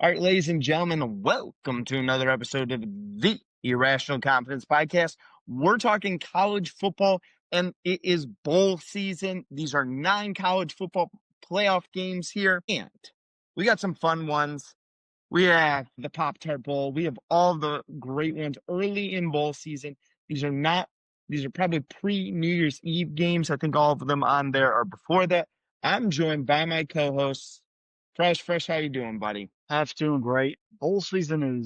All right, ladies and gentlemen, welcome to another episode of the Irrational Confidence Podcast. We're talking college football, and it is bowl season. These are 9 college football playoff games here, and we got some fun ones. We have the Pop-Tart Bowl. We have all the great ones early in bowl season. These are probably pre-New Year's Eve games. I think all of them on there are before that. I'm joined by my co-hosts, Fresh, how you doing, buddy? That's doing great. Bowl season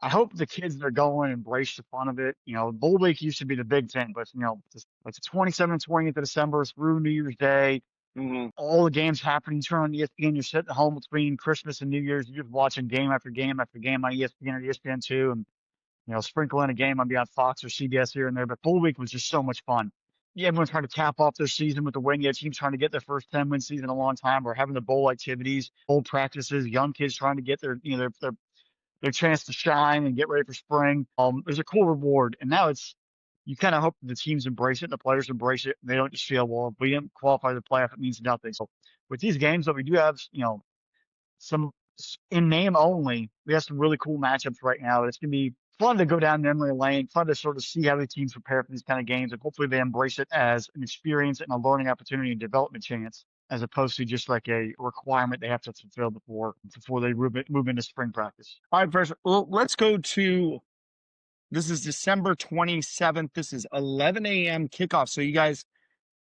I hope the kids that are going embrace the fun of it. Bowl week used to be the big thing, but just like the 27th, 20th of December through New Year's Day, all the games happening. You turn on ESPN, you're sitting at home between Christmas and New Year's, you're just watching game after game after game on ESPN or ESPN2, and sprinkle in a game on Fox or CBS here and there. But bowl week was just so much fun. Yeah, everyone's trying to cap off their season with the win. You have teams trying to get their first 10-win season in a long time. We're having the bowl activities, bowl practices, young kids trying to get their chance to shine and get ready for spring. There's a cool reward, and now you kind of hope the teams embrace it, and the players embrace it, and they don't just feel, well, if we didn't qualify the playoff, it means nothing. So with these games, though, we do have some in name only. We have some really cool matchups right now. It's gonna be fun to go down memory lane, fun to sort of see how the teams prepare for these kind of games, and hopefully they embrace it as an experience and a learning opportunity and development chance, as opposed to just like a requirement they have to fulfill before they move into spring practice. All right, first, well, let's go to, this is December 27th. This is 11 a.m. kickoff. So you guys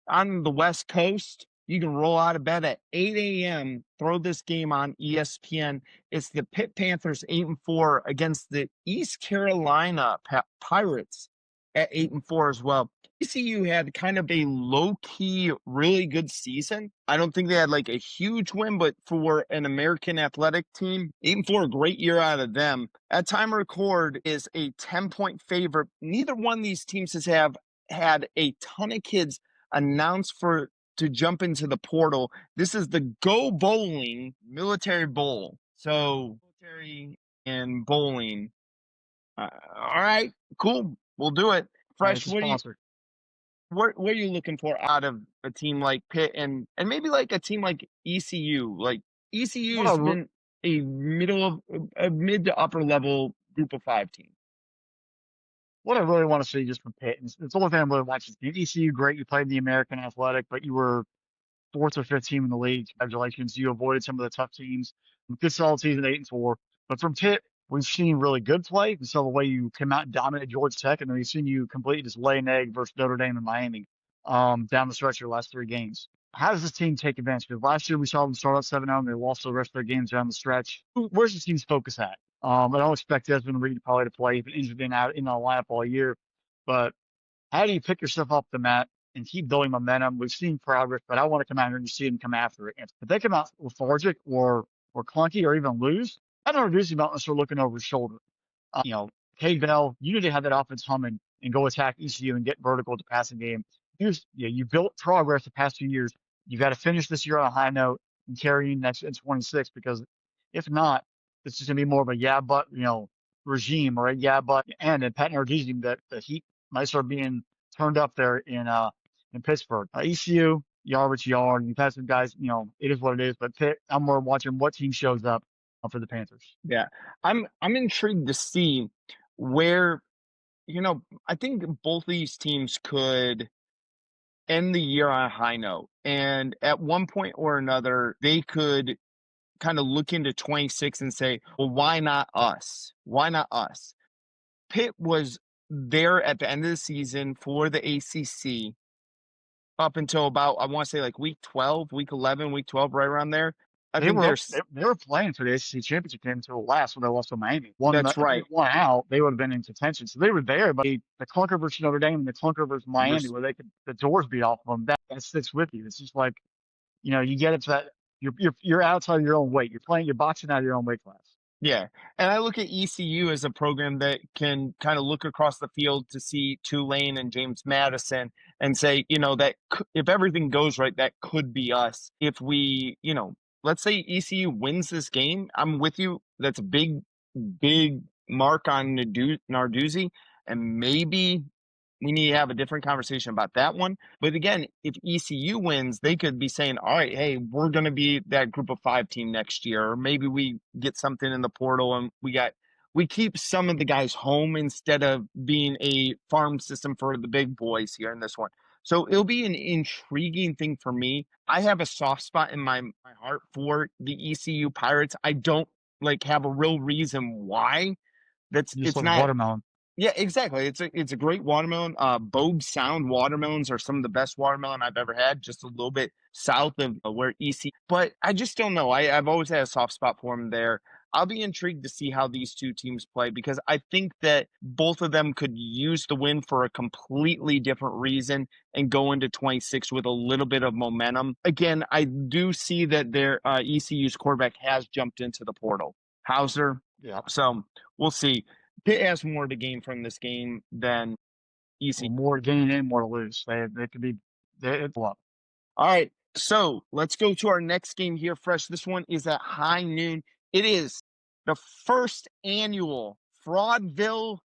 on the West Coast, you can roll out of bed at 8 a.m., throw this game on ESPN. It's the Pitt Panthers 8-4 against the East Carolina Pirates at 8-4 as well. ECU had kind of a low-key, really good season. I don't think they had like a huge win, but for an American athletic team, 8-4, a great year out of them. At time of record is a 10-point favorite. Neither one of these teams has had a ton of kids announced to jump into the portal. This is the Go Bowling Military Bowl. So military and bowling. All right, cool. We'll do it. Fresh, what are you looking for out of a team like Pitt and maybe like a team like ECU? Like ECU has been a mid to upper level group of 5 team. What I really want to see just from Pitt, and it's the only thing I'm really watching. ECU, great. You played in the American Athletic, but you were 4th or 5th team in the league. Congratulations. You avoided some of the tough teams. Good solid season, 8-4. But from Pitt, we've seen really good play. We saw the way you came out and dominated Georgia Tech, and then we've seen you completely just lay an egg versus Notre Dame and Miami down the stretch of your last 3 games. How does this team take advantage? Because last year we saw them start out 7-0 and they lost the rest of their games down the stretch. Where's the team's focus at? I don't expect Desmond Reed probably to play. He's been injured in the lineup all year. But how do you pick yourself off the mat and keep building momentum? We've seen progress, but I want to come out here and see them come after it. If they come out lethargic or clunky or even lose, I don't introduce him out unless they're looking over his shoulder. Cade Bell, you need to have that offense humming and go attack ECU and get vertical at the passing game. You built progress the past few years. You got to finish this year on a high note and carry in next in 26, because if not, it's just gonna be more of a regime or a and Pat Narduzzi that the heat might start being turned up there in Pittsburgh. ECU, yard what you are. You've had some guys, it is what it is. But Pitt, I'm more watching what team shows up for the Panthers. Yeah, I'm intrigued to see where, I think both of these teams could end the year on a high note, and at one point or another, they could kind of look into 26 and say, well, why not us? Why not us? Pitt was there at the end of the season for the ACC up until about, I want to say like week 12, week 11, week 12, right around there. They were playing for the ACC championship game until last when they lost to Miami. That's right. If they won out, they would have been in contention. So they were there, but the clunker versus Notre Dame and the clunker versus Miami, where the doors beat off of them, that sticks with you. It's just like, you get it to that. You're outside of your own weight. You're boxing out of your own weight class. Yeah. And I look at ECU as a program that can kind of look across the field to see Tulane and James Madison and say, that if everything goes right, that could be us. If we, let's say ECU wins this game, I'm with you. That's a big mark on Narduzzi. And maybe We need to have a different conversation about that one. But again, if ECU wins, they could be saying, all right, hey, we're going to be that group of 5 team next year. Or maybe we get something in the portal and we keep some of the guys home instead of being a farm system for the big boys here in this one. So it'll be an intriguing thing for me. I have a soft spot in my heart for the ECU Pirates. I don't have a real reason why. Just It's like not. watermelon. Yeah, exactly. It's a great watermelon. Bogue Sound watermelons are some of the best watermelon I've ever had, just a little bit south of where EC. But I just don't know. I've always had a soft spot for them there. I'll be intrigued to see how these two teams play because I think that both of them could use the win for a completely different reason and go into 26 with a little bit of momentum. Again, I do see that their ECU's quarterback has jumped into the portal. Hauser. Yeah. So we'll see. Pitt has more to gain from this game than ECU. Well, more to gain and more to lose. They could be it's up. All right, so let's go to our next game here, Fresh. This one is at high noon. It is the first annual Fraudville.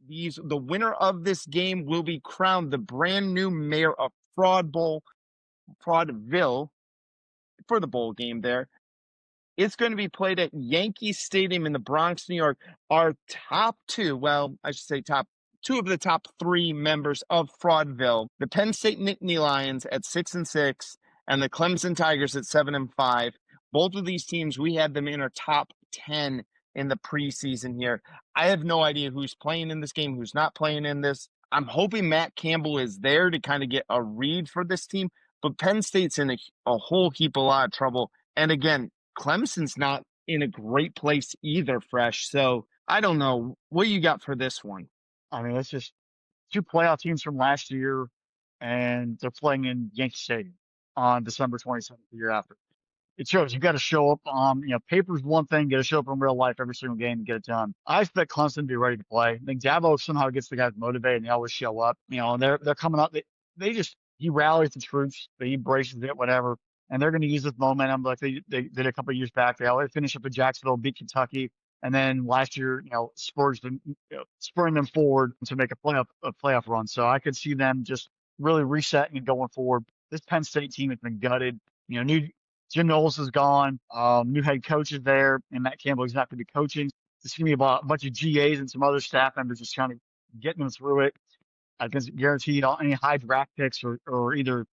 The winner of this game will be crowned the brand new mayor of Fraudville for the bowl game there. It's going to be played at Yankee Stadium in the Bronx, New York. Our top two, well, I should say top two of the top 3 members of Fraudville, the Penn State Nittany Lions at 6-6 and the Clemson Tigers at 7-5. Both of these teams, we had them in our top 10 in the preseason here. I have no idea who's playing in this game, who's not playing in this. I'm hoping Matt Campbell is there to kind of get a read for this team, but Penn State's in a whole heap, a lot of trouble. And again, Clemson's not in a great place either, Fresh. So I don't know. What you got for this one? I mean, it's just 2 playoff teams from last year, and they're playing in Yankee Stadium on December 27th the year after. It shows you got to show up on, paper's one thing, got to show up in real life every single game and get it done. I expect Clemson to be ready to play. I think Dabo somehow gets the guys motivated and they always show up, and they're coming up. He rallies the troops, he embraces it, whatever. And they're going to use this momentum like they did a couple of years back. They always finish up at Jacksonville, beat Kentucky. And then last year, spurring them forward to make a playoff run. So I could see them just really resetting and going forward. This Penn State team has been gutted. New Jim Knowles is gone. New head coach is there, and Matt Campbell is not going to be coaching. It's going to be about a bunch of GAs and some other staff members just kind of getting them through it. I can guarantee any high draft picks or either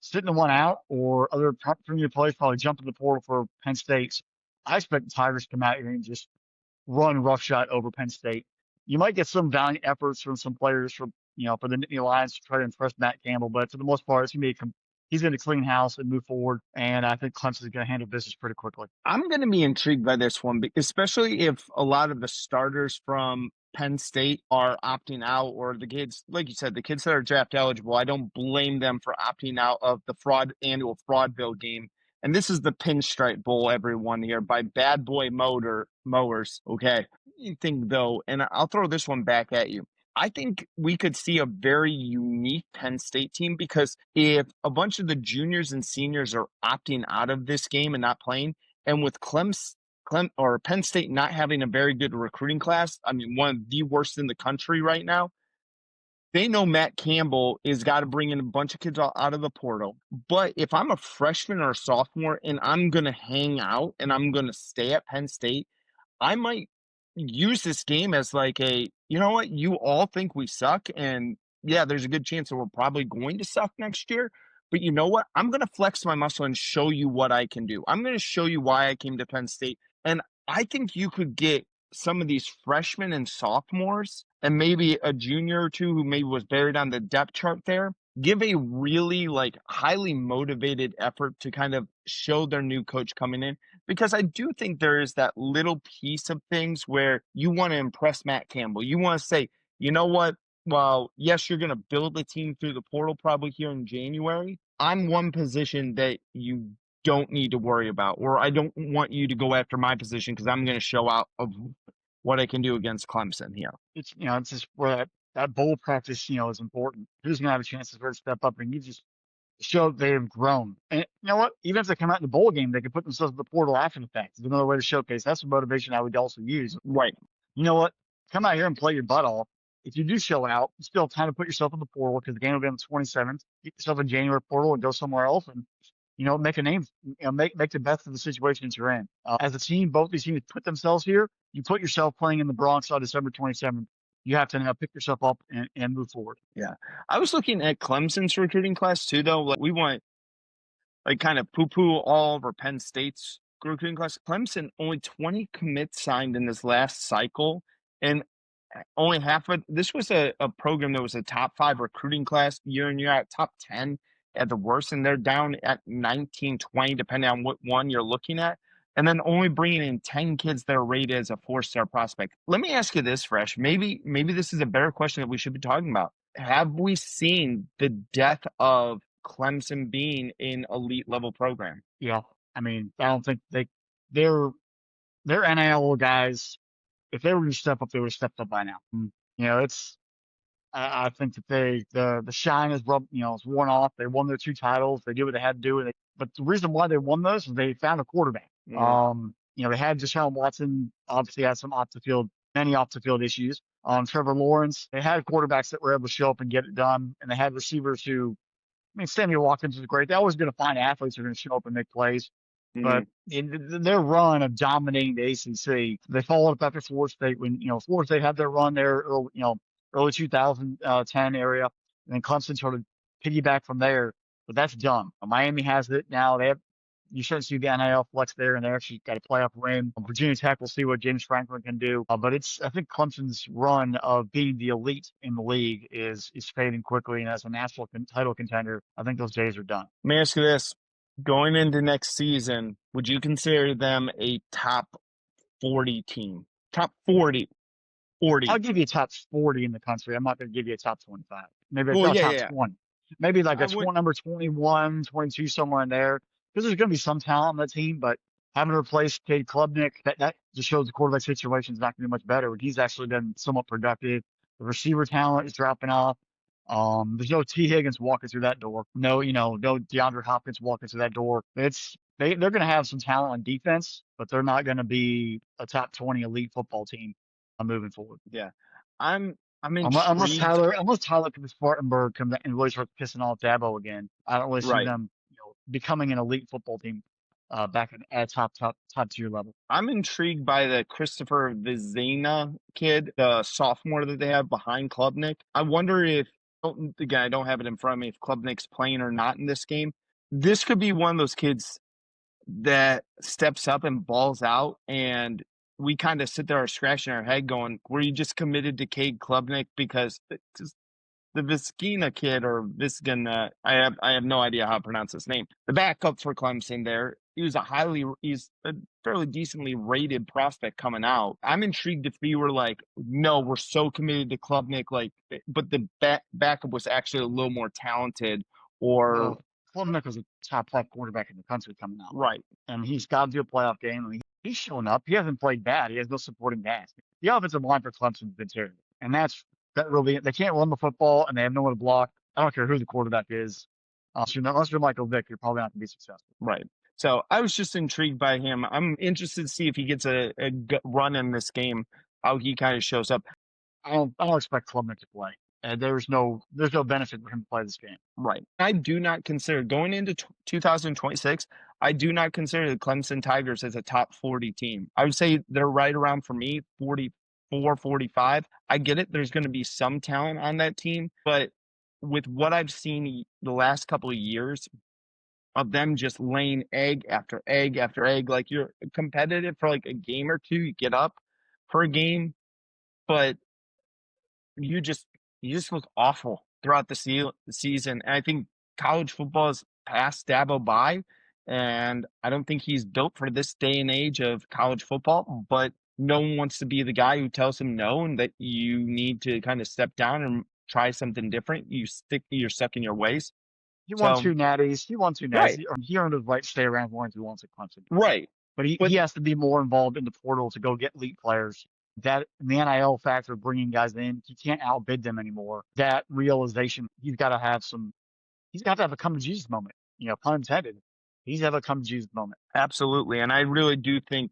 sitting one out or other premier players probably jump in the portal for Penn State. I expect the Tigers to come out here and just run roughshod over Penn State. You might get some valiant efforts from some players for the Nittany Lions to try to impress Matt Campbell, but for the most part, he's going to clean house and move forward, and I think Clemson is going to handle business pretty quickly. I'm going to be intrigued by this one, especially if a lot of the starters from Penn State are opting out, or the kids, like you said, the kids that are draft eligible. I don't blame them for opting out of the annual Fraudville game. And this is the Pinstripe Bowl, everyone here, by Bad Boy Mowers. Okay. You think, though, and I'll throw this one back at you. I think we could see a very unique Penn State team because if a bunch of the juniors and seniors are opting out of this game and not playing, and with Penn State not having a very good recruiting class, I mean, one of the worst in the country right now, they know Matt Campbell has got to bring in a bunch of kids out of the portal. But if I'm a freshman or a sophomore and I'm going to hang out and I'm going to stay at Penn State, I might use this game as like you know what, you all think we suck. And yeah, there's a good chance that we're probably going to suck next year. But you know what? I'm going to flex my muscle and show you what I can do. I'm going to show you why I came to Penn State. And I think you could get some of these freshmen and sophomores and maybe a junior or two who maybe was buried on the depth chart there, give a really highly motivated effort to kind of show their new coach coming in. Because I do think there is that little piece of things where you want to impress Matt Campbell. You want to say, you know what? Well, yes, you're going to build a team through the portal probably here in January. I'm one position that you don't need to worry about, or I don't want you to go after my position because I'm going to show out of what I can do against Clemson here. It's it's just where that bowl practice is important. Who's going to have a chance to step up and you just show they've grown. And you know what? Even if they come out in the bowl game, they can put themselves in the portal after the fact. It's another way to showcase. That's the motivation I would also use. Right. You know what? Come out here and play your butt off. if you do show out, you still have time to put yourself in the portal because the game will be on the 27th. Get yourself in January portal and go somewhere else and, make a name, make the best of the situations you're in. As a team, both these teams put themselves here. You put yourself playing in the Bronx on December 27th. You have to now pick yourself up and move forward. Yeah. I was looking at Clemson's recruiting class too, though. Like, we want kind of poo-poo all over Penn State's recruiting class. Clemson, only 20 commits signed in this last cycle, and only half of this was a program that was a top 5 recruiting class year in, year out, top 10 at the worst, and they're down at 19, 20, depending on what one you're looking at, and then only bringing in 10 kids that are rated as a 4-star prospect. Let me ask you this, Fresh. Maybe this is a better question that we should be talking about. Have we seen the death of Clemson being an elite level program? Yeah. I mean, I don't think they're NIL guys. If they were going to step up, they would have stepped up by now. I think that the shine is is worn off. They won their 2 titles. They did what they had to do. But the reason why they won those is they found a quarterback. They had Deshaun Watson, obviously had many off the field issues. Trevor Lawrence, they had quarterbacks that were able to show up and get it done. And they had receivers who, Samuel Watkins was great. They're always going to find athletes who are going to show up and make plays. But in their run of dominating the ACC, they followed up after Florida State when, Florida State had their run there, early 2010 area. And then Clemson sort of piggyback from there. But that's done. Miami has it now. You shouldn't see the NIL flex there, and they actually got a playoff win. Virginia Tech will see what James Franklin can do. But I think Clemson's run of being the elite in the league is fading quickly. And as a national title contender, I think those days are done. Let me ask you this. Going into next season, would you consider them a top 40 team? Top 40. I'll give you a top 40 in the country. I'm not going to give you a top 25. Maybe top 20. Maybe like number 21, 22, somewhere in there. Because there's going to be some talent on that team, but having to replace Cade Klubnik, that just shows the quarterback situation is not going to be much better. He's actually been somewhat productive. The receiver talent is dropping off. There's no T. Higgins walking through that door. No DeAndre Hopkins walking through that door. They're going to have some talent on defense, but they're not going to be a top 20 elite football team moving forward. Yeah, I'm unless Tyler Spartanburg comes and really starts pissing off Dabo again. I don't really see them becoming an elite football team back at top tier level. I'm intrigued by the Christopher Vizina kid, the sophomore that they have behind Klubnik. I wonder if, again, I don't have it in front of me, if Klubnik's playing or not in this game. This could be one of those kids that steps up and balls out, and we kind of sit there scratching our head going, were you just committed to Cade Klubnik because the Viscina kid, or Viscina, I have no idea how to pronounce his name. The backup for Clemson there, he's a fairly decently rated prospect coming out. I'm intrigued if we were like, no, we're so committed to Klubnik, but the backup was actually a little more talented, or Klubnik was a top 5 quarterback in the country coming out. Right. And he's got to do a playoff game. I mean, he's showing up. He hasn't played bad. He has no supporting cast. The offensive line for Clemson has been terrible. And that really, they can't run the football and they have no one to block. I don't care who the quarterback is. Unless you're Michael Vick, you're probably not going to be successful. Right. So I was just intrigued by him. I'm interested to see if he gets a run in this game, how he kind of shows up. I don't expect Klubnik to play. There's no benefit for him to play this game. Right. I do not consider, going into 2026, I do not consider the Clemson Tigers as a top 40 team. I would say they're right around, for me, 44, 45. I get it. There's going to be some talent on that team, but with what I've seen the last couple of years of them just laying egg after egg after egg, like you're competitive for like a game or two, you get up for a game, but you just look awful throughout the season. And I think college football has passed Dabo by, and I don't think he's built for this day and age of college football, but no one wants to be the guy who tells him no and that you need to kind of step down and try something different. You're stuck in your ways. He won 2 natties. Right. He earned his right to stay around as long as he wants at Clemson. Right. But he has to be more involved in the portal to go get elite players. That the NIL factor of bringing guys in, he can't outbid them anymore. That realization, he's got to have a come to Jesus moment. Pun intended. He's have a come to Jesus moment. Absolutely. And I really do think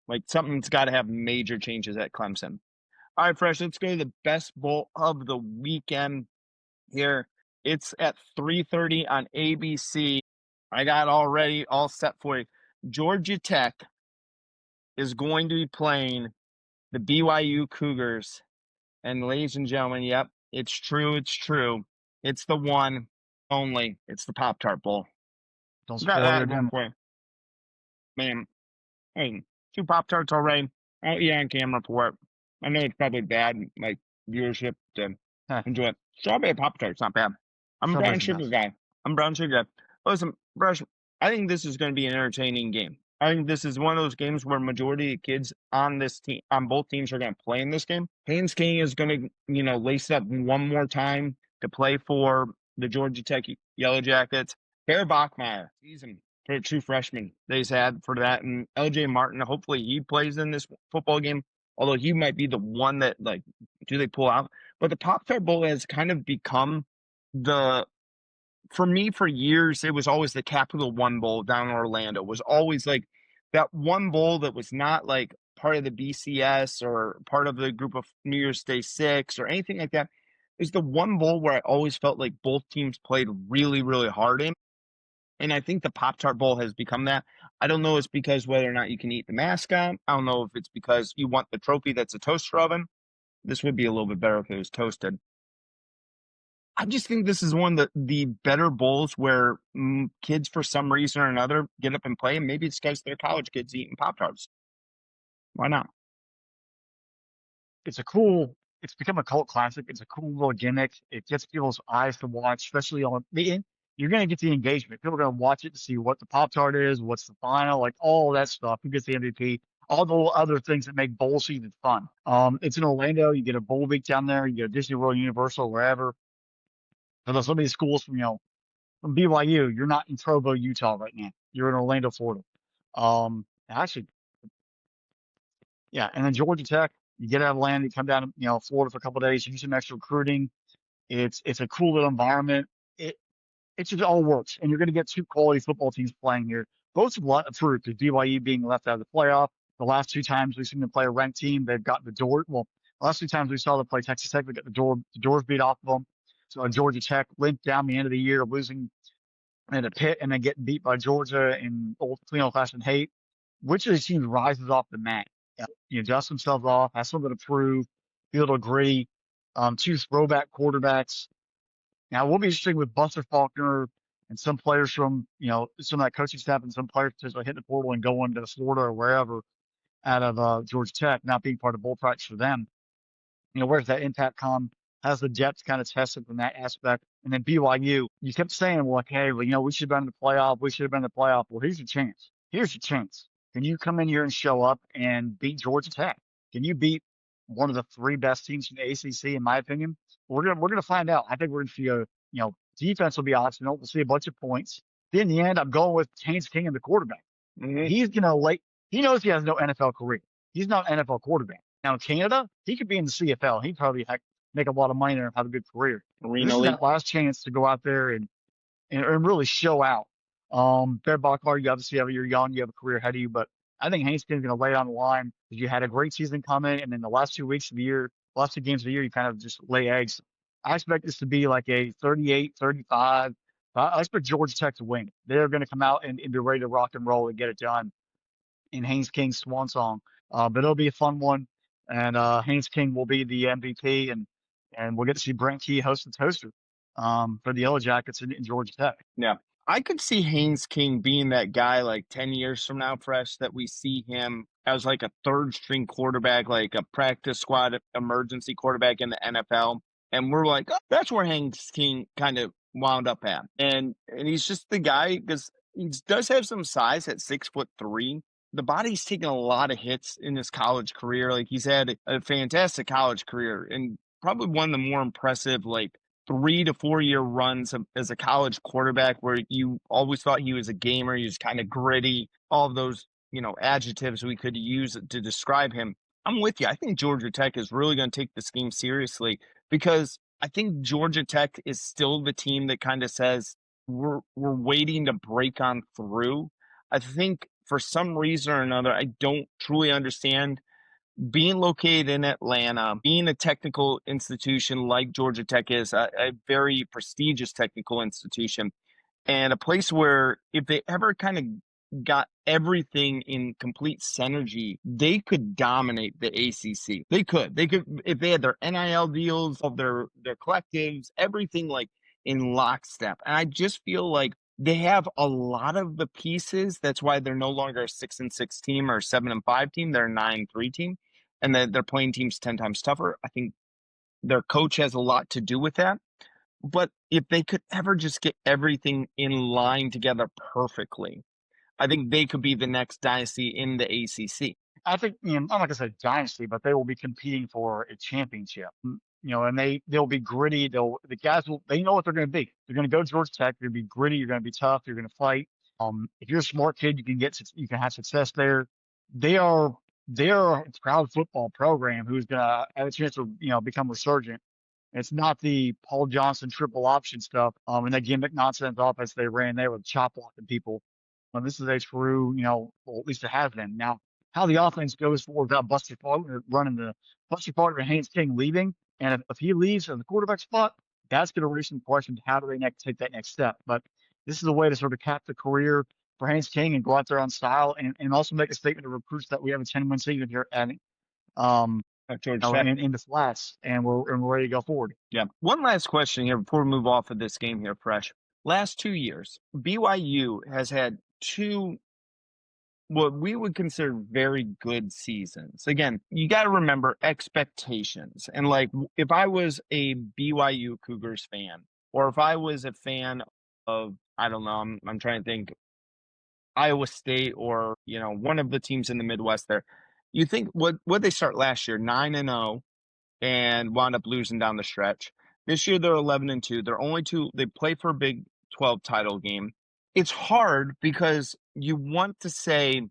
like something's got to have major changes at Clemson. All right, Fresh, let's go to the best bowl of the weekend here. It's at 3:30 on ABC. I got already all set for you. Georgia Tech is going to be playing the BYU Cougars. And ladies and gentlemen, yep, it's true. It's true. It's the one only. It's the Pop-Tart Bowl. Don't We got spoil your that going dinner. for you. Man, hey, 2 Pop-Tarts already. I'll eat on camera for it. I know it's probably bad, like, viewership to Huh, enjoy it. Strawberry Pop-Tart's not bad. I'm a brown strawberries are sugar best. guy. I'm a brown sugar guy. Listen, Fresh, I think this is going to be an entertaining game. I think this is one of those games where majority of kids on this team, on both teams, are going to play in this game. Haynes King is going to, lace it up one more time to play for the Georgia Tech Yellow Jackets. Herr Bachmeyer, season for a true freshman that he's had for that, and LJ Martin. Hopefully, he plays in this football game. Although he might be the one that, like, do they pull out? But the Pop-Tart Bowl has kind of become for me, for years, it was always the Capital One Bowl down in Orlando. It was always like that one bowl that was not like part of the BCS or part of the group of New Year's Day Six or anything like that. Is the one bowl where I always felt like both teams played really, really hard in. And I think the Pop-Tart Bowl has become that. I don't know if it's because whether or not you can eat the mascot. I don't know if it's because you want the trophy that's a toaster oven. This would be a little bit better if it was toasted. I just think this is one of the better bowls where kids, for some reason or another, get up and play. And maybe it's because they're college kids eating Pop-Tarts. Why not? It's become a cult classic. It's a cool little gimmick. It gets people's eyes to watch, especially on you're going to get the engagement. People are going to watch it to see what the Pop Tart is, what's the final, like all that stuff. Who gets the MVP? All the other things that make bowl season fun. It's in Orlando. You get a bowl week down there. You get a Disney World, Universal, wherever. So there's so many schools from BYU. You're not in Provo, Utah right now. You're in Orlando, Florida. Actually, yeah, and then Georgia Tech, you get out of land, you come down, Florida for a couple of days, you do some extra recruiting. It's a cool little environment. It it just all works, and you're going to get 2 quality football teams playing here. Both have a lot of proof. The BYU being left out of the playoff. The last 2 times we've seen them play a ranked team, they've got the door. Well, the last 2 times we saw them play Texas Tech, they got the doors beat off of them. So Georgia Tech limped down the end of the year, losing in a Pitt and then getting beat by Georgia in old clean old fashioned hate. Which of these teams rises off the mat? Dust themselves off, has something to prove, be a little gritty. 2 throwback quarterbacks. Now we'll be interesting with Buster Faulkner and some players from some of that coaching staff and some players potentially hitting the portal and going to Florida or wherever out of Georgia Tech, not being part of bowl practice for them. Where's that impact come? How's the depth kind of tested from that aspect? And then BYU, you kept saying, well, like, hey, well, we should have been in the playoff. We should have been in the playoff. Well, here's your chance. Here's your chance. Can you come in here and show up and beat Georgia Tech? Can you beat one of the 3 best teams in the ACC, in my opinion? We're gonna find out. I think we're gonna see defense will be optional. We'll see a bunch of points. Then in the end, I'm going with Haynes King and the quarterback. Mm-hmm. He's gonna he knows he has no NFL career. He's not an NFL quarterback. Now in Canada, he could be in the CFL. He'd probably make a lot of money there and have a good career. This is that last chance to go out there and really show out. Bear Bachmeyer, you obviously you're young, you have a career ahead of you, but I think Haynes King's going to lay it on the line because you had a great season coming, and then the last 2 weeks of the year, last 2 games of the year, you kind of just lay eggs. I expect this to be like a 38-35. I expect Georgia Tech to win. They're going to come out and be ready to rock and roll and get it done in Haynes King's swan song. But it'll be a fun one, and Haynes King will be the MVP, and we'll get to see Brent Key host the toaster for the Yellow Jackets in Georgia Tech. Yeah. I could see Haynes King being that guy like 10 years from now, Fresh, that we see him as like a 3rd-string quarterback, like a practice squad emergency quarterback in the NFL. And we're like, oh, that's where Haynes King kind of wound up at. And he's just the guy because he does have some size at 6'3". The body's taken a lot of hits in his college career. Like he's had a fantastic college career and probably one of the more impressive, like 3 to 4 year runs as a college quarterback where you always thought he was a gamer. He was kind of gritty, all of those, adjectives we could use to describe him. I'm with you. I think Georgia Tech is really going to take this game seriously because I think Georgia Tech is still the team that kind of says we're waiting to break on through. I think for some reason or another, I don't truly understand being located in Atlanta, being a technical institution like Georgia Tech is, a very prestigious technical institution, and a place where if they ever kind of got everything in complete synergy, they could dominate the ACC. They could if they had their NIL deals of their collectives, everything like in lockstep. And I just feel like they have a lot of the pieces. That's why they're no longer a 6-6 team or 7-5 team. They're a 9-3 team, and they're playing teams 10 times tougher. I think their coach has a lot to do with that. But if they could ever just get everything in line together perfectly, I think they could be the next dynasty in the ACC. I think, I'm not gonna say dynasty, but they will be competing for a championship. And they'll be gritty. The guys they know what they're going to be. They're going to go to Georgia Tech. You're going to be gritty. You're going to be tough. You're going to fight. If you're a smart kid, you can have success there. They're a proud football program who's going to have a chance to become resurgent. It's not the Paul Johnson triple option stuff, and that gimmick nonsense offense they ran there with chop blocking people. This is a true, well, at least it has been. Now, how the offense goes forward without Buster Potter running Buster Potter and Haynes King leaving, and if he leaves in the quarterback spot, that's going to raise some questions. How do they take that next step? But this is a way to sort of cap the career for Haynes King and go out there on style, and also make a statement to recruits that we have a 10-win season here at in the flats, and we're ready to go forward. Yeah. One last question here before we move off of this game here, Fresh. Last 2 years, BYU has had two what we would consider very good seasons. Again, you got to remember expectations. And like, if I was a BYU Cougars fan, or if I was a fan of, I don't know, I'm trying to think, Iowa State or, one of the teams in the Midwest there, you think what they start last year, 9-0, and wound up losing down the stretch. This year they're 11-2. They're only they play for a Big 12 title game. It's hard because you want to say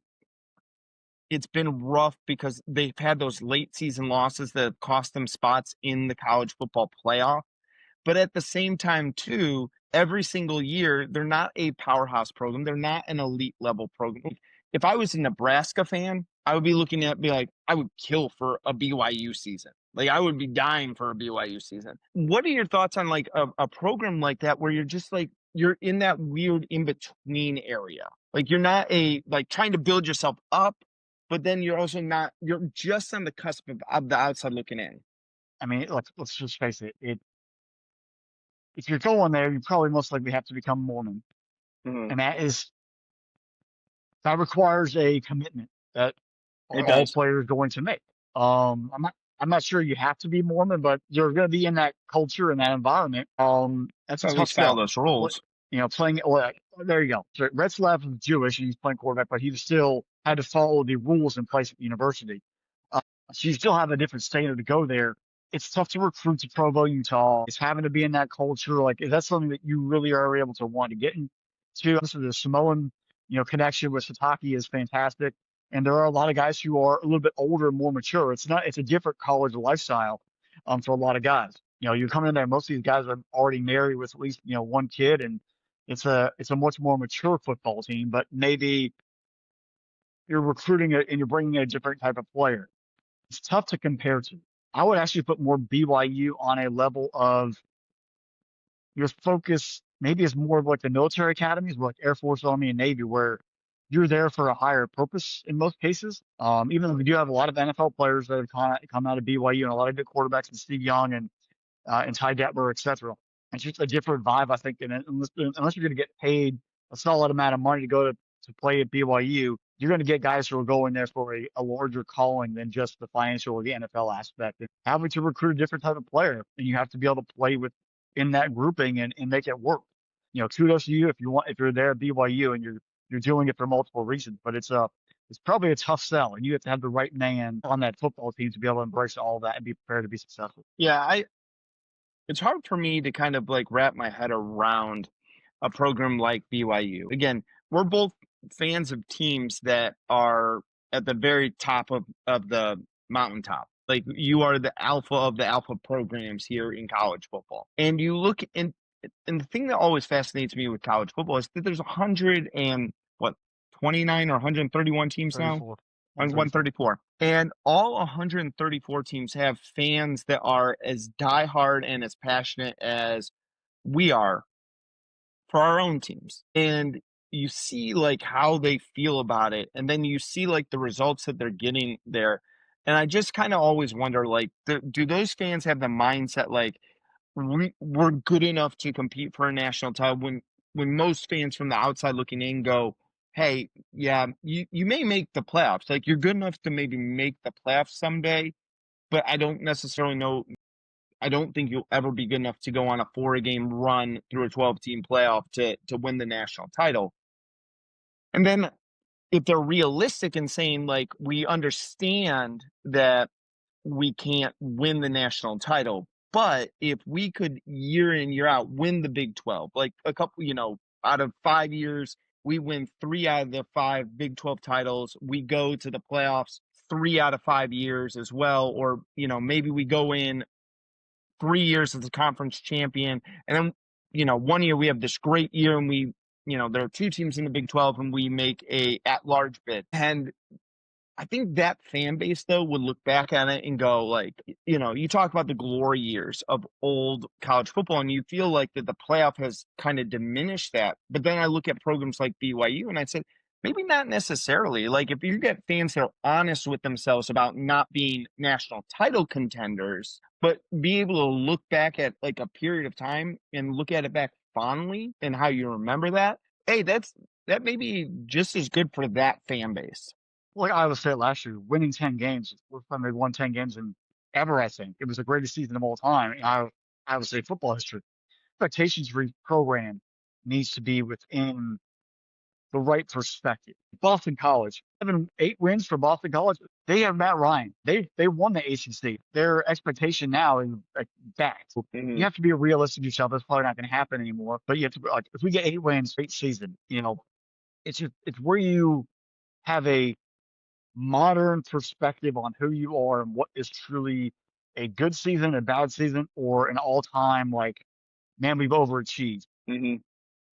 it's been rough because they've had those late season losses that have cost them spots in the college football playoff. But at the same time, too, every single year, they're not a powerhouse program. They're not an elite level program. If I was a Nebraska fan, I would be looking at I would kill for a BYU season. Like, I would be dying for a BYU season. What are your thoughts on like a program like that where you're just like, you're in that weird in-between area? Like, you're not trying to build yourself up, but then you're also not, you're just on the cusp of the outside looking in. I mean, let's just face it. If you're going there, you probably most likely have to become Mormon. Mm-hmm. And that requires a commitment that all players are going to make. I'm not sure you have to be Mormon, but you're going to be in that culture and that environment. That's a tough follow those rules. Playing. Well, there you go. So Retzlaff is Jewish and he's playing quarterback, but he still had to follow the rules in place at the university. So you still have a different standard to go there. It's tough to recruit to Provo, Utah. It's having to be in that culture. Like, is that something that you really are able to want to get into? So the Samoan, connection with Sataki is fantastic. And there are a lot of guys who are a little bit older and more mature. It's a different college lifestyle for a lot of guys. You come in there, most of these guys are already married with at least, one kid, and it's a much more mature football team, but maybe you're recruiting and you're bringing a different type of player. It's tough to compare to. I would actually put more BYU on a level of your focus maybe is more of like the military academies, like Air Force, Army, and Navy, where you're there for a higher purpose in most cases. Even though we do have a lot of NFL players that have come out of BYU and a lot of good quarterbacks, and Steve Young and Ty Detmer, etc. It's just a different vibe, I think. And unless you're going to get paid a solid amount of money to go to play at BYU, you're going to get guys who are going there for a larger calling than just the financial or the NFL aspect. And having to recruit a different type of player, and you have to be able to play in that grouping and make it work. Kudos to you if you're there at BYU and you're doing it for multiple reasons. But it's probably a tough sell, and you have to have the right man on that football team to be able to embrace all that and be prepared to be successful. Yeah, it's hard for me to kind of wrap my head around a program like BYU. Again, we're both fans of teams that are at the very top of the mountaintop. Like, you are the alpha of the alpha programs here in college football. And you look and the thing that always fascinates me with college football is that there's 29 or 131 teams 34. now. 134. And all 134 teams have fans that are as diehard and as passionate as we are for our own teams. And you see like how they feel about it. And then you see like the results that they're getting there. And I just kind of always wonder, like, do those fans have the mindset like we're good enough to compete for a national title when most fans from the outside looking in go, hey, yeah, you may make the playoffs. Like you're good enough to maybe make the playoffs someday, but I don't necessarily know. I don't think you'll ever be good enough to go on a 4-game run through a 12-team playoff to win the national title. And then if they're realistic in saying like we understand that we can't win the national title, but if we could year in year out win the Big 12, like a couple, out of 5 years, we win 3 out of the 5 Big 12 titles. We go to the playoffs 3 out of 5 years as well, or maybe we go in 3 years as a conference champion, and then 1 year we have this great year, and we there are 2 teams in the Big 12, and we make a at-large bid. And I think that fan base, though, would look back at it and go, like, you talk about the glory years of old college football, and you feel like that the playoff has kind of diminished that. But then I look at programs like BYU, and I said, maybe not necessarily. Like, if you get fans that are honest with themselves about not being national title contenders, but be able to look back at, like, a period of time and look at it back fondly and how you remember that, hey, that may be just as good for that fan base. Like Iowa State last year, winning 10 games. First time they won 10 games in ever, I think. It was the greatest season of all time in Iowa State football history. Expectations for each program needs to be within the right perspective. Boston College, 8 wins for Boston College. They have Matt Ryan. They won the ACC. Their expectation now is like that. Mm-hmm. You have to be realistic yourself. That's probably not going to happen anymore. But you have to like if we get 8 wins, 8 season, it's where you have a modern perspective on who you are and what is truly a good season, a bad season, or an all-time like, man, we've overachieved. Mm-hmm.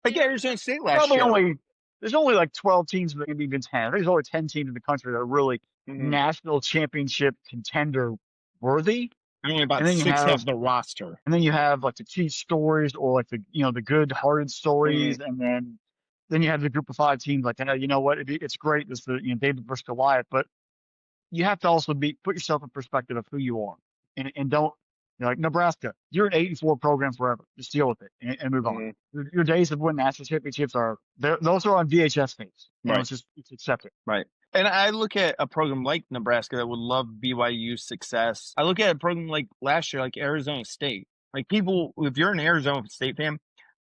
Like Arizona State last year. There's only like 12 teams, maybe even 10. There's only 10 teams in the country that are really national championship contender worthy. Only about 6 have the roster. And then you have like the cheat stories or like the good-hearted stories, and then you have the group of 5 teams like, you know what, it's great. It's the David versus Goliath, but you have to also put yourself in perspective of who you are, and don't like Nebraska. You're an 8-4 program forever. Just deal with it and move on. Your days of winning national championships those are on VHS tapes. Right. It's accept it. Right. And I look at a program like Nebraska that would love BYU's success. I look at a program like last year, like Arizona State. Like people, if you're an Arizona State fan,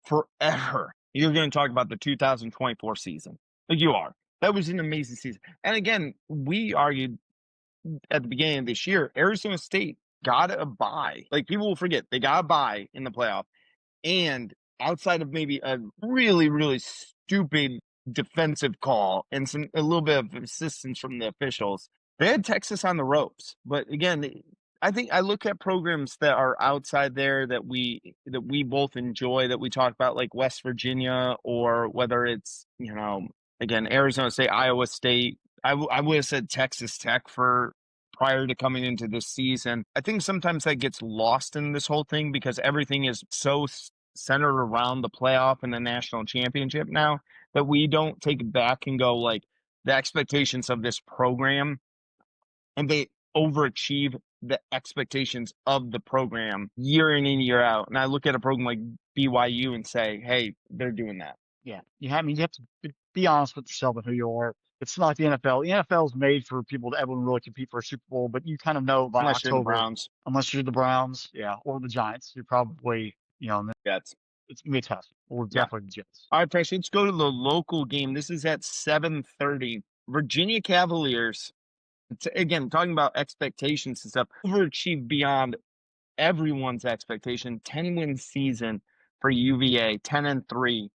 forever you're going to talk about the 2024 season. Like you are. That was an amazing season. And again, we argued at the beginning of this year, Arizona State got a bye. Like people will forget, they got a bye in the playoff. And outside of maybe a really, really stupid defensive call and a little bit of assistance from the officials, they had Texas on the ropes. But again, I think I look at programs that are outside there that we both enjoy, that we talk about, like West Virginia, or whether it's again Arizona State, Iowa State. I would have said Texas Tech prior to coming into this season. I think sometimes that gets lost in this whole thing because everything is so centered around the playoff and the national championship now that we don't take it back and go like the expectations of this program, and they overachieve the expectations of the program year in and year out. And I look at a program like BYU and say, hey, they're doing that. Yeah. You have to be honest with yourself and who you are. It's not the NFL. The NFL is made for people to ever really compete for a Super Bowl, but you kind of know by unless October. You're the Browns. Unless you're the Browns, yeah, or the Giants. You're probably, Jets. It's going to be tough. Or definitely the Jets. All right, Fresh, let's go to the local game. This is at 7:30. Virginia Cavaliers, again, talking about expectations and stuff, overachieved beyond everyone's expectation. 10-win season for UVA, 10-3.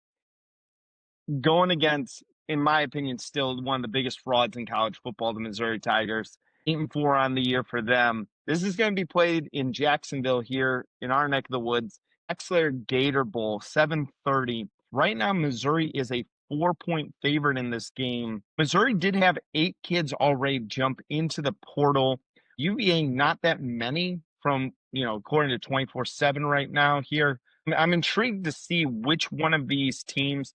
Going against, in my opinion, still one of the biggest frauds in college football, the Missouri Tigers. 8-4 on the year for them. This is going to be played in Jacksonville here in our neck of the woods. Gator Bowl, 7:30. Right now, Missouri is a 4-point favorite in this game. Missouri did have 8 kids already jump into the portal. UVA, not that many from, according to 24/7 right now here. I'm intrigued to see which one of these teams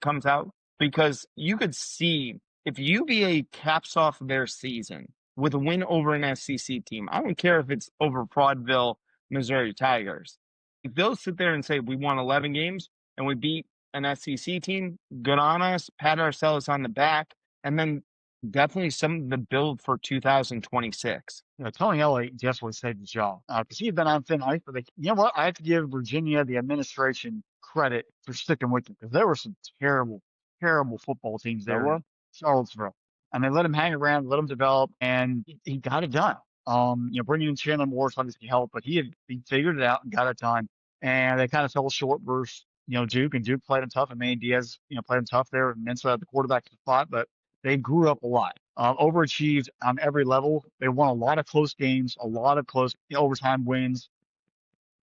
comes out, because you could see if UVA caps off their season with a win over an SEC team, I don't care if it's over Fraudville, Missouri Tigers. If they'll sit there and say, we won 11 games and we beat an SEC team, good on us, pat ourselves on the back, and then definitely something to build for 2026. Tony Elliott definitely saved the job because he had been on thin ice. But you know what? I have to give Virginia, the administration, credit for sticking with him, because there were some terrible, terrible football teams there in Charlottesville, and they let him hang around, let him develop, and he got it done. Bringing in Chandler Morris obviously helped, but he figured it out and got it done. And they kind of fell short versus Duke, and Duke played him tough, and Manny Diaz played him tough there, and Mensa at the quarterback spot, but they grew up a lot. Overachieved on every level. They won a lot of close games, a lot of close overtime wins.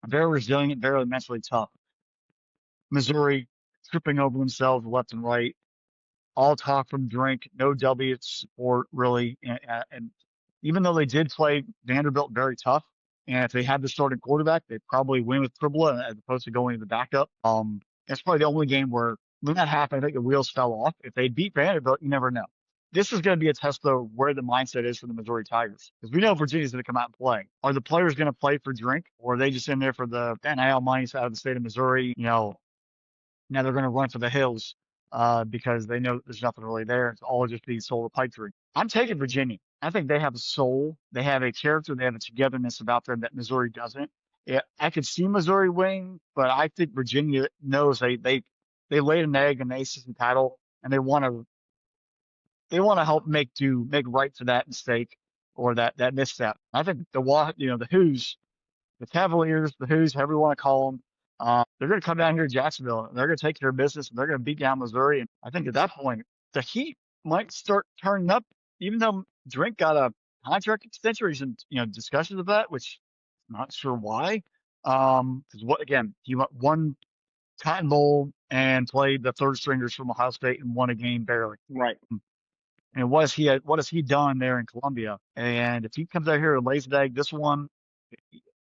Very resilient, very mentally tough. Missouri tripping over themselves left and right. All talk from Drink, no W support really. And even though they did play Vanderbilt very tough, and if they had the starting quarterback, they'd probably win with Tribble as opposed to going to the backup. That's probably the only game where, when that happened, I think the wheels fell off. If they beat Vanderbilt, you never know. This is going to be a test, though, where the mindset is for the Missouri Tigers, because we know Virginia's going to come out and play. Are the players going to play for Drink, or are they just in there for the NIL money out of the state of Missouri? Now they're going to run for the hills because they know there's nothing really there. It's all just being sold a pipe dream. I'm taking Virginia. I think they have a soul. They have a character. They have a togetherness about them that Missouri doesn't. Yeah, I could see Missouri winning, but I think Virginia knows they laid an egg in the ACC title, and they want to help make right for that mistake or that misstep. I think the Who's, the Cavaliers, the Who's, however you want to call them, they're going to come down here to Jacksonville, and they're going to take care of business, and they're going to beat down Missouri. And I think at that point, the heat might start turning up, even though Drink got a contract extension. He's in discussions of that, which I'm not sure why. Because he won Cotton Bowl and played the third stringers from Ohio State and won a game barely. Right. And what has he done there in Columbia? And if he comes out here and lays an egg, this one,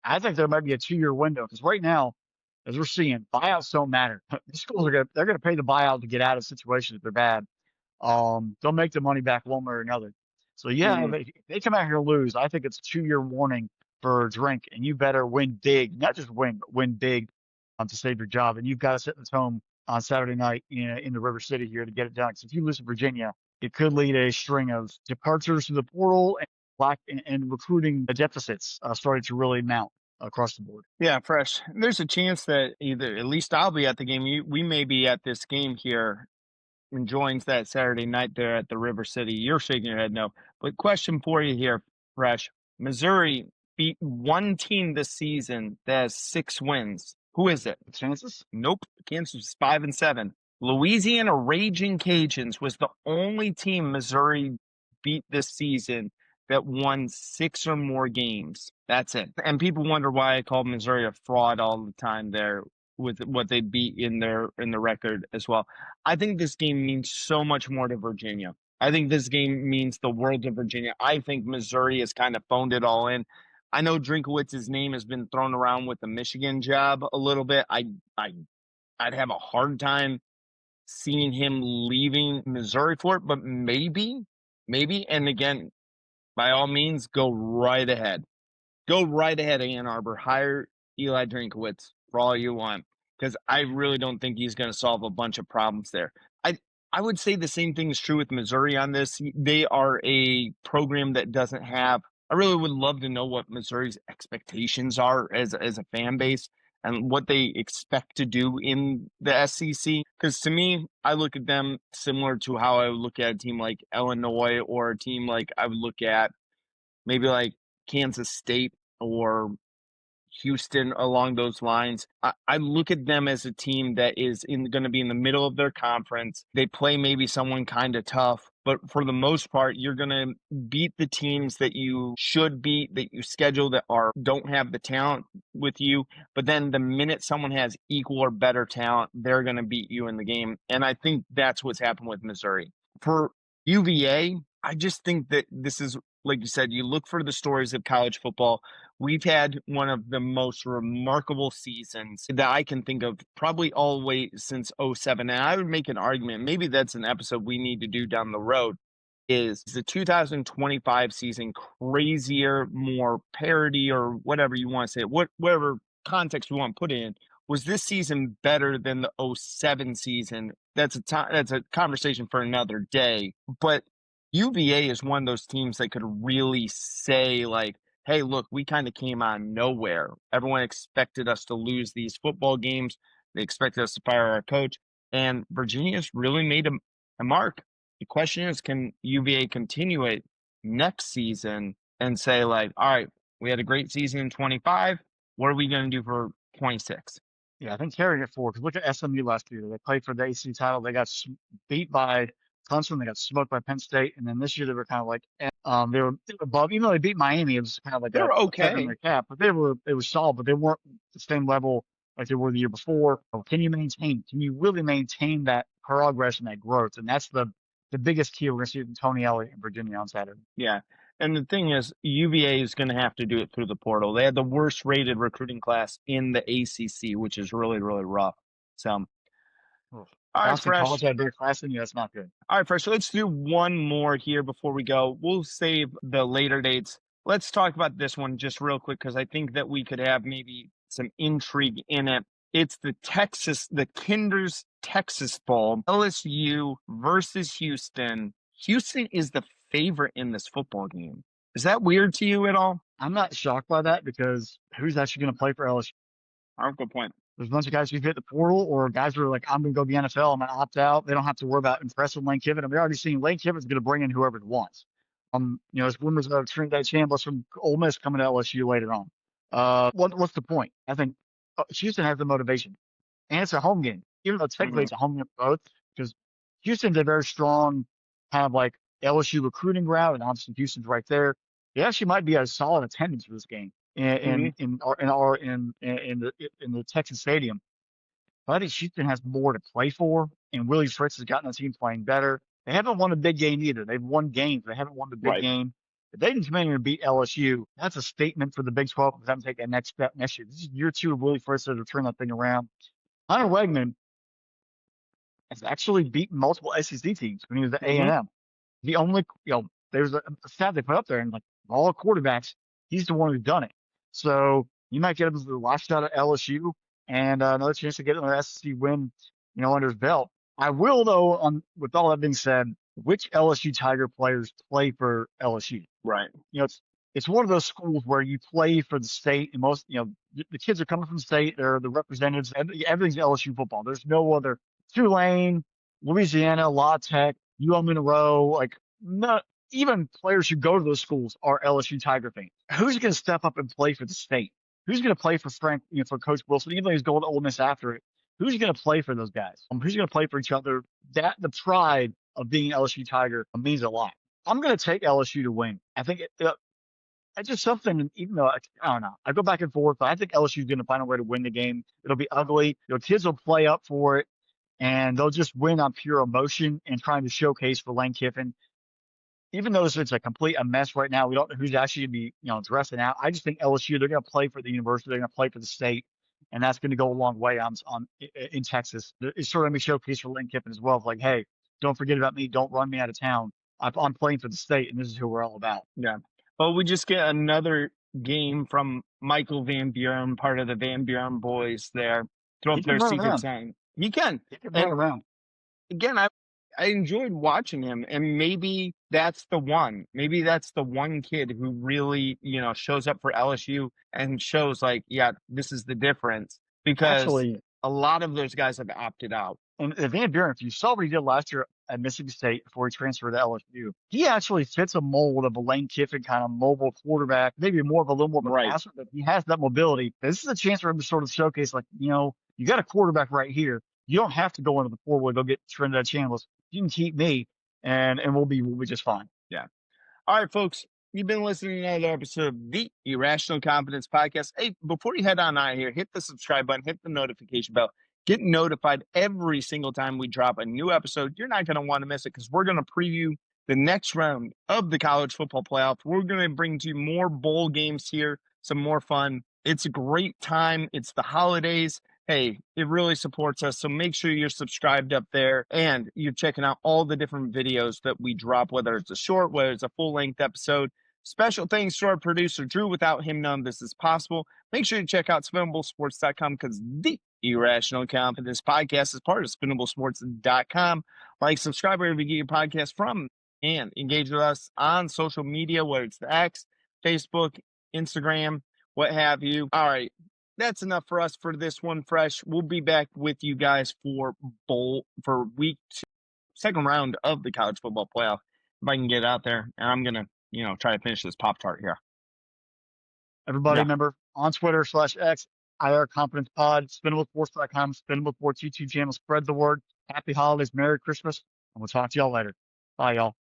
I think there might be a 2-year window, because right now, as we're seeing, buyouts don't matter. These schools they're gonna pay the buyout to get out of situations if they're bad. They'll make the money back one way or another. So if they come out here and lose, I think it's a 2-year warning for Drink, and you better win big, not just win, but win big to save your job. And you've got to sit in this home on Saturday night in the River City here to get it done. Because if you lose to Virginia, it could lead a string of departures to the portal and recruiting deficits starting to really mount across the board. Yeah, Fresh. There's a chance that at least I'll be at the game. We may be at this game here, enjoying that Saturday night there at the River City. You're shaking your head no. But question for you here, Fresh. Missouri beat one team this season that has 6 wins. Who is it? Kansas? Nope. Kansas is 5-7. Louisiana Raging Cajuns was the only team Missouri beat this season that won 6 or more games. That's it. And people wonder why I call Missouri a fraud all the time there with what they beat in the record as well. I think this game means so much more to Virginia. I think this game means the world to Virginia. I think Missouri has kind of phoned it all in. I know Drinkowitz's name has been thrown around with the Michigan job a little bit. I'd have a hard time seeing him leaving Missouri for it, but maybe. And again, by all means, go right ahead. Go right ahead, Ann Arbor. Hire Eli Drinkowitz for all you want, because I really don't think he's going to solve a bunch of problems there. I would say the same thing is true with Missouri on this. They are a program that doesn't have – I really would love to know what Missouri's expectations are as a fan base and what they expect to do in the SEC. Because to me, I look at them similar to how I would look at a team like Illinois, or a team like I would look at maybe like Kansas State or Houston along those lines. I look at them as a team that is going to be in the middle of their conference. They play maybe someone kind of tough, but for the most part, you're going to beat the teams that you should beat, that you schedule that don't have the talent with you. But then the minute someone has equal or better talent, they're going to beat you in the game. And I think that's what's happened with Missouri. For UVA, I just think that this is, like you said, you look for the stories of college football. We've had one of the most remarkable seasons that I can think of, probably all the way since 07. And I would make an argument, maybe that's an episode we need to do down the road, is the 2025 season crazier, more parody, or whatever you want to say, whatever context we want to put in. Was this season better than the 07 season? That's a conversation for another day. But UVA is one of those teams that could really say, like, hey, look, we kind of came out of nowhere. Everyone expected us to lose these football games. They expected us to fire our coach. And Virginia's really made a mark. The question is, can UVA continue it next season and say, like, all right, we had a great season in 25. What are we going to do for 26? Yeah, I think carrying it forward. Because look at SMU last year. They played for the ACC title. They got beat by Clemson. They got smoked by Penn State. And then this year they were kind of like, they were above. Even though they beat Miami, it was kind of like they were okay in their cap. But it was solid, but they weren't the same level like they were the year before. Can you really maintain that progress and that growth? And that's the biggest key we're going to see from Tony Elliott in Virginia on Saturday. Yeah. And the thing is, UVA is going to have to do it through the portal. They had the worst rated recruiting class in the ACC, which is really, really rough. So, all right, Fresh. College had their class in you. That's not good. All right, Fresh. So let's do one more here before we go. We'll save the later dates. Let's talk about this one just real quick, because I think that we could have maybe some intrigue in it. It's the Kinder's Texas Bowl, LSU versus Houston. Houston is the favorite in this football game. Is that weird to you at all? I'm not shocked by that, because who's actually going to play for LSU? Good point. There's a bunch of guys who hit the portal, or guys who are like, I'm going to go to the NFL. I'm going to opt out. They don't have to worry about impressing Lane Kiffin. And we're already seeing Lane Kiffin's going to bring in whoever he wants. There's rumors of Trinidad Chambliss from Ole Miss coming to LSU later on. What's the point? I think Houston has the motivation, and it's a home game, even though technically it's a home game for both, because Houston's a very strong kind of like LSU recruiting ground, and obviously Houston's right there. They actually might be a solid attendance for this game in the Texas Stadium. But I think Houston has more to play for, and Willie Fritz has gotten the team playing better. They haven't won a big game either. They've won games. They haven't won the big game. If they can come in here and beat LSU, that's a statement for the Big 12 for them to take that next step next year. This is year 2 of Willie Fritz to turn that thing around. Hunter Wegman has actually beaten multiple SEC teams when he was at A&M. The only, there's a stat they put up there, and like all quarterbacks, he's the one who's done it. So you might get him the last shot at LSU and another chance to get another SEC win, under his belt. I will, though, with all that being said, which LSU Tiger players play for LSU? Right. It's one of those schools where you play for the state, and most, the kids are coming from the state. They're the representatives. Everything's LSU football. There's no other. Tulane, Louisiana, La Tech, UL Monroe, like not even players who go to those schools are LSU Tiger fans. Who's going to step up and play for the state? Who's going to play for Frank, for Coach Wilson, even though he's going to Ole Miss after it? Who's going to play for those guys? Who's going to play for each other? The pride of being LSU Tiger means a lot. I'm going to take LSU to win. I think it's just something, even though, I don't know. I go back and forth, but I think LSU is going to find a way to win the game. It'll be ugly. Kids will play up for it, and they'll just win on pure emotion and trying to showcase for Lane Kiffin. Even though it's a mess right now, we don't know who's actually going to be, dressing out. I just think LSU, they're going to play for the university. They're going to play for the state. And that's going to go a long way in Texas. It's sort of a showcase for Lane Kiffin as well. It's like, hey, don't forget about me. Don't run me out of town. I'm playing for the state, and this is who we're all about. Yeah. Well, we just get another game from Michael Van Buren, part of the Van Buren boys there. Throw up their secret sign. He can. He can run around. Again, I enjoyed watching him, and maybe that's the one. Maybe that's the one kid who really, shows up for LSU and shows like, yeah, this is the difference. Because actually, a lot of those guys have opted out. And Van Buren, if you saw what he did last year at Mississippi State before he transferred to LSU. He actually fits a mold of a Lane Kiffin kind of mobile quarterback, maybe more of a little more of a Right. passer, but he has that mobility. This is a chance for him to sort of showcase, like, you got a quarterback right here. You don't have to go into the four-way, go get Trinidad Chambliss. You can keep me, and we'll be just fine. Yeah. All right, folks. You've been listening to another episode of the Irrational Confidence Podcast. Hey, before you head on out of here, hit the subscribe button, hit the notification bell. Get notified every single time we drop a new episode. You're not going to want to miss it because we're going to preview the next round of the college football playoff. We're going to bring to you more bowl games here, some more fun. It's a great time. It's the holidays. Hey, it really supports us. So make sure you're subscribed up there and you're checking out all the different videos that we drop, whether it's a short, whether it's a full-length episode. Special thanks to our producer, Drew. Without him, none of this is possible. Make sure you check out SpinnableSports.com because the Irrational Confidence Podcast is part of SpinnableSports.com. Like, subscribe wherever you get your podcast from, and engage with us on social media, whether it's the X, Facebook, Instagram, what have you. All right. That's enough for us for this one, Fresh. We'll be back with you guys for week 2, second round of the college football playoff. If I can get out there, and I'm going to, try to finish this Pop-Tart here. Everybody, remember, on Twitter /X, IR Confidence Pod, SpinnableSports.com, Spinnable Sports YouTube channel. Spread the word. Happy holidays, Merry Christmas, and we'll talk to y'all later. Bye, y'all.